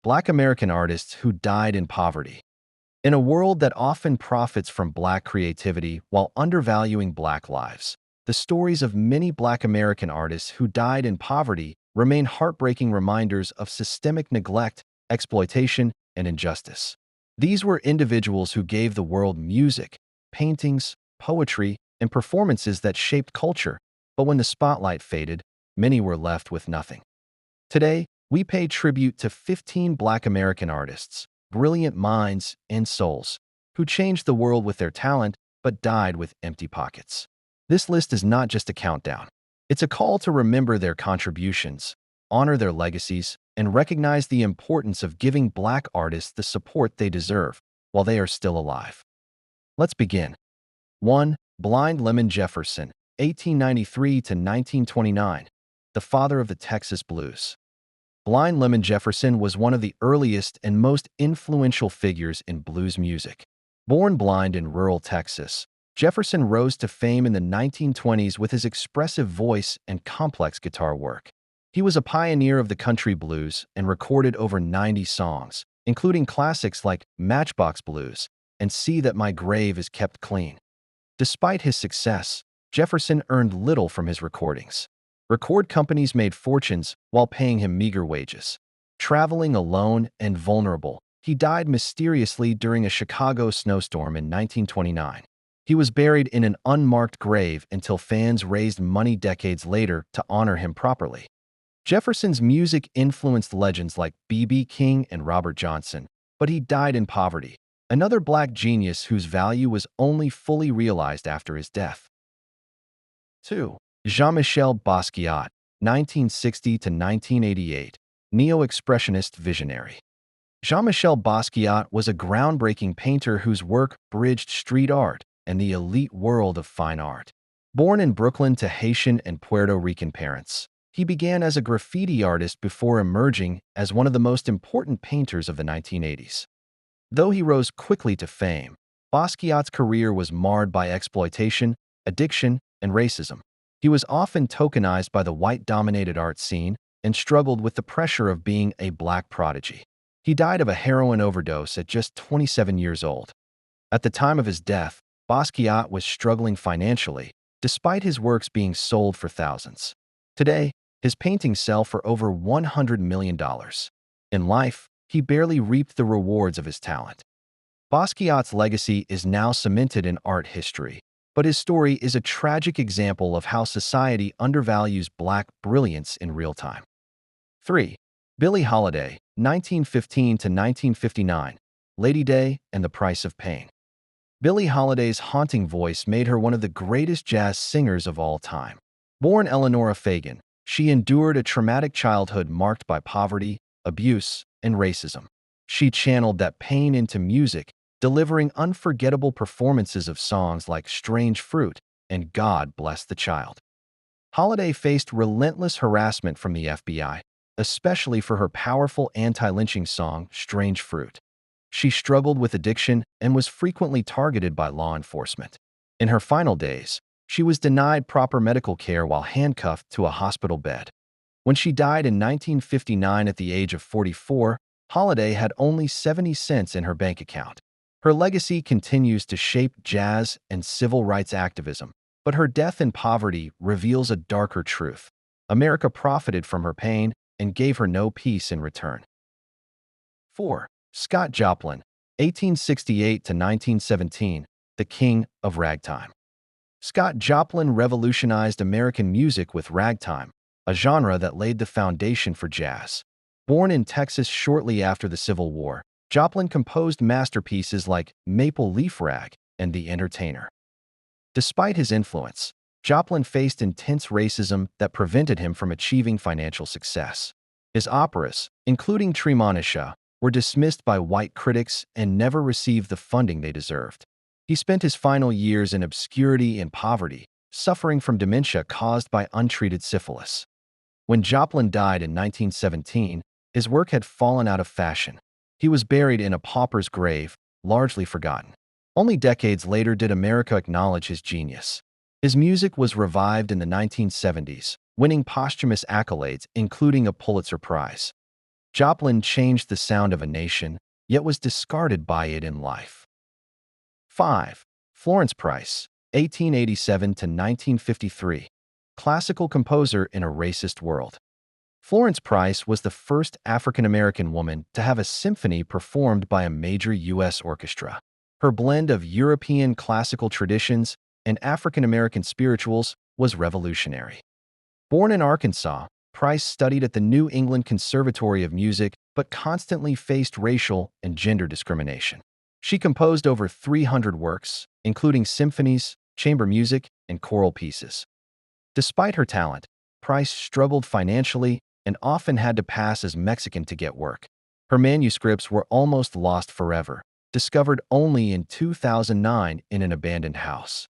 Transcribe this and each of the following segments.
Black American artists who died in poverty. In a world that often profits from Black creativity while undervaluing Black lives, the stories of many Black American artists who died in poverty remain heartbreaking reminders of systemic neglect, exploitation, and injustice. These were individuals who gave the world music, paintings, poetry, and performances that shaped culture, but when the spotlight faded, many were left with nothing. Today, we pay tribute to 15 Black American artists, brilliant minds and souls, who changed the world with their talent but died with empty pockets. This list is not just a countdown. It's a call to remember their contributions, honor their legacies, and recognize the importance of giving Black artists the support they deserve while they are still alive. Let's begin. 1. Blind Lemon Jefferson, 1893 to 1929, the father of the Texas blues. Blind Lemon Jefferson was one of the earliest and most influential figures in blues music. Born blind in rural Texas, Jefferson rose to fame in the 1920s with his expressive voice and complex guitar work. He was a pioneer of the country blues and recorded over 90 songs, including classics like Matchbox Blues and See That My Grave Is Kept Clean. Despite his success, Jefferson earned little from his recordings. Record companies made fortunes while paying him meager wages. Traveling alone and vulnerable, he died mysteriously during a Chicago snowstorm in 1929. He was buried in an unmarked grave until fans raised money decades later to honor him properly. Jefferson's music influenced legends like B.B. King and Robert Johnson, but he died in poverty, another Black genius whose value was only fully realized after his death. 2. Jean-Michel Basquiat, 1960 to 1988, neo-expressionist visionary. Jean-Michel Basquiat was a groundbreaking painter whose work bridged street art and the elite world of fine art. Born in Brooklyn to Haitian and Puerto Rican parents, he began as a graffiti artist before emerging as one of the most important painters of the 1980s. Though he rose quickly to fame, Basquiat's career was marred by exploitation, addiction, and racism. He was often tokenized by the white-dominated art scene and struggled with the pressure of being a Black prodigy. He died of a heroin overdose at just 27 years old. At the time of his death, Basquiat was struggling financially, despite his works being sold for thousands. Today, his paintings sell for over $100 million. In life, he barely reaped the rewards of his talent. Basquiat's legacy is now cemented in art history, but his story is a tragic example of how society undervalues Black brilliance in real time. 3. Billie Holiday, 1915 to 1959, Lady Day and the Price of Pain. Billie Holiday's haunting voice made her one of the greatest jazz singers of all time. Born Eleanora Fagan, she endured a traumatic childhood marked by poverty, abuse, and racism. She channeled that pain into music, delivering unforgettable performances of songs like Strange Fruit and God Bless the Child. Holiday faced relentless harassment from the FBI, especially for her powerful anti-lynching song, Strange Fruit. She struggled with addiction and was frequently targeted by law enforcement. In her final days, she was denied proper medical care while handcuffed to a hospital bed. When she died in 1959 at the age of 44, Holiday had only 70 cents in her bank account. Her legacy continues to shape jazz and civil rights activism, but her death in poverty reveals a darker truth. America profited from her pain and gave her no peace in return. 4. Scott Joplin, 1868 to 1917, the King of Ragtime. Scott Joplin revolutionized American music with ragtime, a genre that laid the foundation for jazz. Born in Texas shortly after the Civil War, Joplin composed masterpieces like Maple Leaf Rag and The Entertainer. Despite his influence, Joplin faced intense racism that prevented him from achieving financial success. His operas, including Treemonisha, were dismissed by white critics and never received the funding they deserved. He spent his final years in obscurity and poverty, suffering from dementia caused by untreated syphilis. When Joplin died in 1917, his work had fallen out of fashion. He was buried in a pauper's grave, largely forgotten. Only decades later did America acknowledge his genius. His music was revived in the 1970s, winning posthumous accolades, including a Pulitzer Prize. Joplin changed the sound of a nation, yet was discarded by it in life. 5. Florence Price, 1887 to 1953. Classical composer in a racist world. Florence Price was the first African-American woman to have a symphony performed by a major U.S. orchestra. Her blend of European classical traditions and African-American spirituals was revolutionary. Born in Arkansas, Price studied at the New England Conservatory of Music but constantly faced racial and gender discrimination. She composed over 300 works, including symphonies, chamber music, and choral pieces. Despite her talent, Price struggled financially and often had to pass as Mexican to get work. Her manuscripts were almost lost forever, discovered only in 2009 in an abandoned house.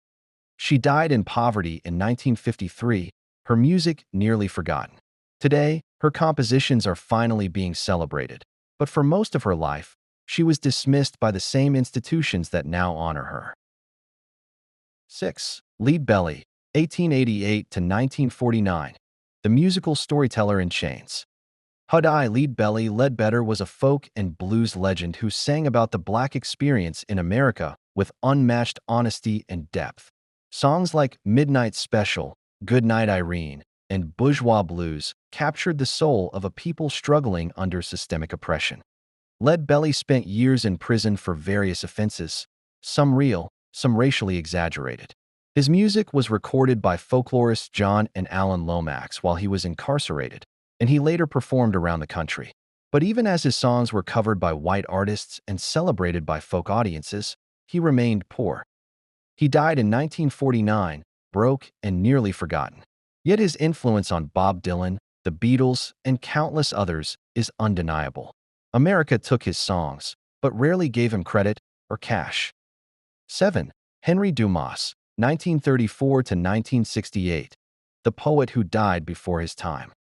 She died in poverty in 1953, her music nearly forgotten. Today, her compositions are finally being celebrated, but for most of her life, she was dismissed by the same institutions that now honor her. 6. Lead Belly, 1888 to 1949. The musical storyteller in chains. Huddai Lead Belly Ledbetter was a folk and blues legend who sang about the Black experience in America with unmatched honesty and depth. Songs like Midnight Special, Goodnight Irene, and Bourgeois Blues captured the soul of a people struggling under systemic oppression. Lead Belly spent years in prison for various offenses, some real, some racially exaggerated. His music was recorded by folklorists John and Alan Lomax while he was incarcerated, and he later performed around the country. But even as his songs were covered by white artists and celebrated by folk audiences, he remained poor. He died in 1949, broke and nearly forgotten. Yet his influence on Bob Dylan, the Beatles, and countless others is undeniable. America took his songs, but rarely gave him credit or cash. 7. Henry Dumas, 1934 to 1968. The poet who died before his time.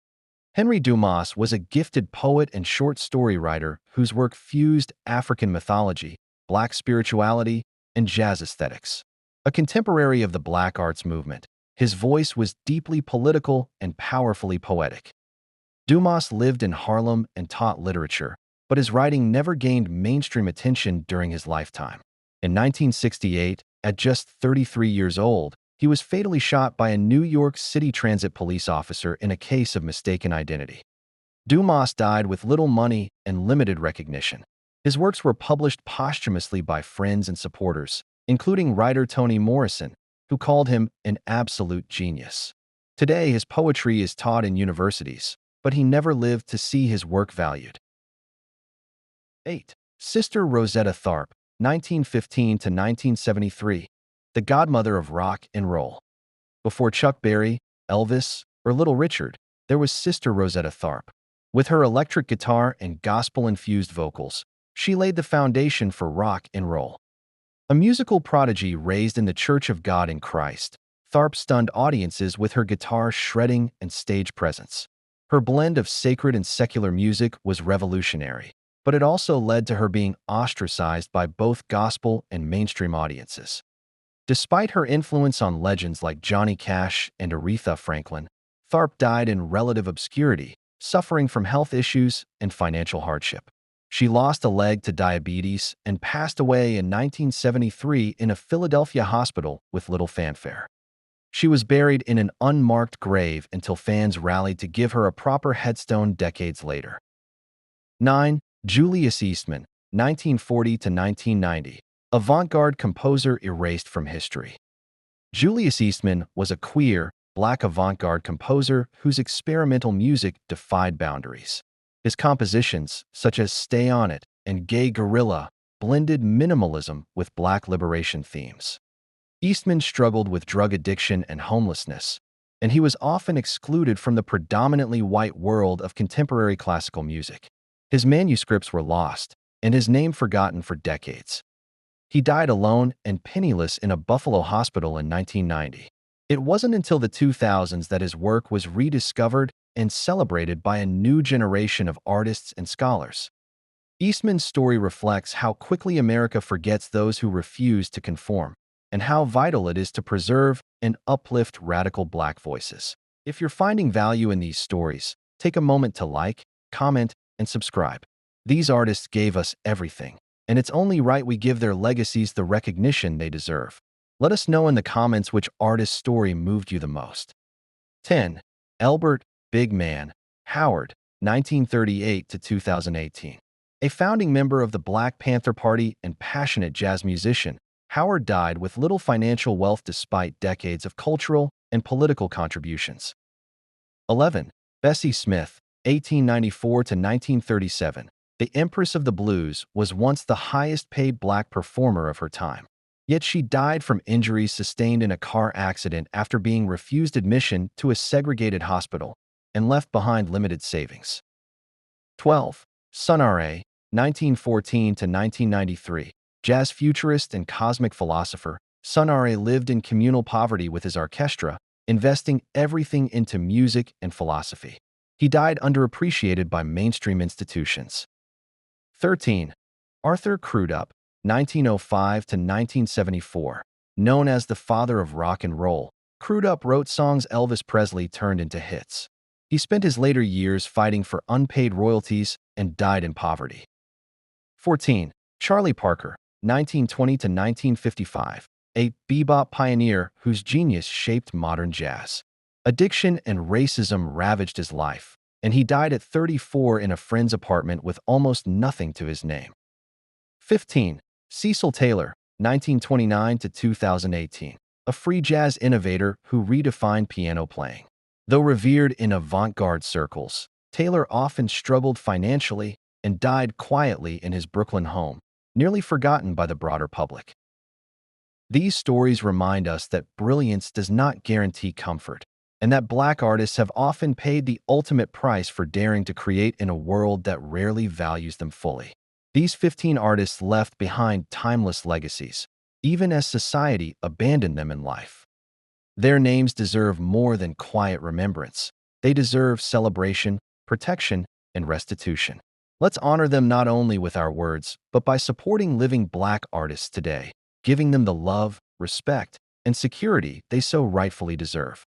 Henry Dumas was a gifted poet and short story writer whose work fused African mythology, Black spirituality, and jazz aesthetics. A contemporary of the Black arts movement, his voice was deeply political and powerfully poetic. Dumas lived in Harlem and taught literature, but his writing never gained mainstream attention during his lifetime. In 1968, at just 33 years old, he was fatally shot by a New York City Transit police officer in a case of mistaken identity. Dumas died with little money and limited recognition. His works were published posthumously by friends and supporters, including writer Toni Morrison, who called him an absolute genius. Today, his poetry is taught in universities, but he never lived to see his work valued. 8. Sister Rosetta Tharpe, 1915 to 1973. The godmother of rock and roll. Before Chuck Berry, Elvis, or Little Richard, there was Sister Rosetta Tharpe. With her electric guitar and gospel-infused vocals, she laid the foundation for rock and roll. A musical prodigy raised in the Church of God in Christ, Tharpe stunned audiences with her guitar shredding and stage presence. Her blend of sacred and secular music was revolutionary, but it also led to her being ostracized by both gospel and mainstream audiences. Despite her influence on legends like Johnny Cash and Aretha Franklin, Tharpe died in relative obscurity, suffering from health issues and financial hardship. She lost a leg to diabetes and passed away in 1973 in a Philadelphia hospital with little fanfare. She was buried in an unmarked grave until fans rallied to give her a proper headstone decades later. 9. Julius Eastman, 1940 to 1990. Avant-garde composer erased from history. Julius Eastman was a queer, Black avant-garde composer whose experimental music defied boundaries. His compositions, such as Stay On It and Gay Gorilla, blended minimalism with Black liberation themes. Eastman struggled with drug addiction and homelessness, and he was often excluded from the predominantly white world of contemporary classical music. His manuscripts were lost, and his name forgotten for decades. He died alone and penniless in a Buffalo hospital in 1990. It wasn't until the 2000s that his work was rediscovered and celebrated by a new generation of artists and scholars. Eastman's story reflects how quickly America forgets those who refuse to conform, and how vital it is to preserve and uplift radical Black voices. If you're finding value in these stories, take a moment to like, comment, and subscribe. These artists gave us everything, and it's only right we give their legacies the recognition they deserve. Let us know in the comments which artist's story moved you the most. 10. Elbert Big Man Howard, 1938 to 2018. A founding member of the Black Panther Party and passionate jazz musician, Howard died with little financial wealth despite decades of cultural and political contributions. 11. Bessie Smith, 1894 to 1937. The Empress of the Blues was once the highest-paid black performer of her time. Yet she died from injuries sustained in a car accident after being refused admission to a segregated hospital and left behind limited savings. 12. Sun Ra, 1914 to 1993. Jazz futurist and cosmic philosopher, Sun Ra lived in communal poverty with his orchestra, investing everything into music and philosophy. He died underappreciated by mainstream institutions. 13. Arthur Crudup, 1905 to 1974. Known as the father of rock and roll, Crudup wrote songs Elvis Presley turned into hits. He spent his later years fighting for unpaid royalties and died in poverty. 14. Charlie Parker, 1920 to 1955. A bebop pioneer whose genius shaped modern jazz. Addiction and racism ravaged his life, and he died at 34 in a friend's apartment with almost nothing to his name. 15. Cecil Taylor, 1929 to 2018. A free jazz innovator who redefined piano playing. Though revered in avant-garde circles, Taylor often struggled financially and died quietly in his Brooklyn home, nearly forgotten by the broader public. These stories remind us that brilliance does not guarantee comfort, and that Black artists have often paid the ultimate price for daring to create in a world that rarely values them fully. These 15 artists left behind timeless legacies, even as society abandoned them in life. Their names deserve more than quiet remembrance. They deserve celebration, protection, and restitution. Let's honor them not only with our words, but by supporting living Black artists today, giving them the love, respect, and security they so rightfully deserve.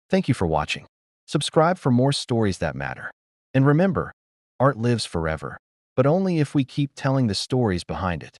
Thank you for watching. Subscribe for more stories that matter. And remember, art lives forever, but only if we keep telling the stories behind it.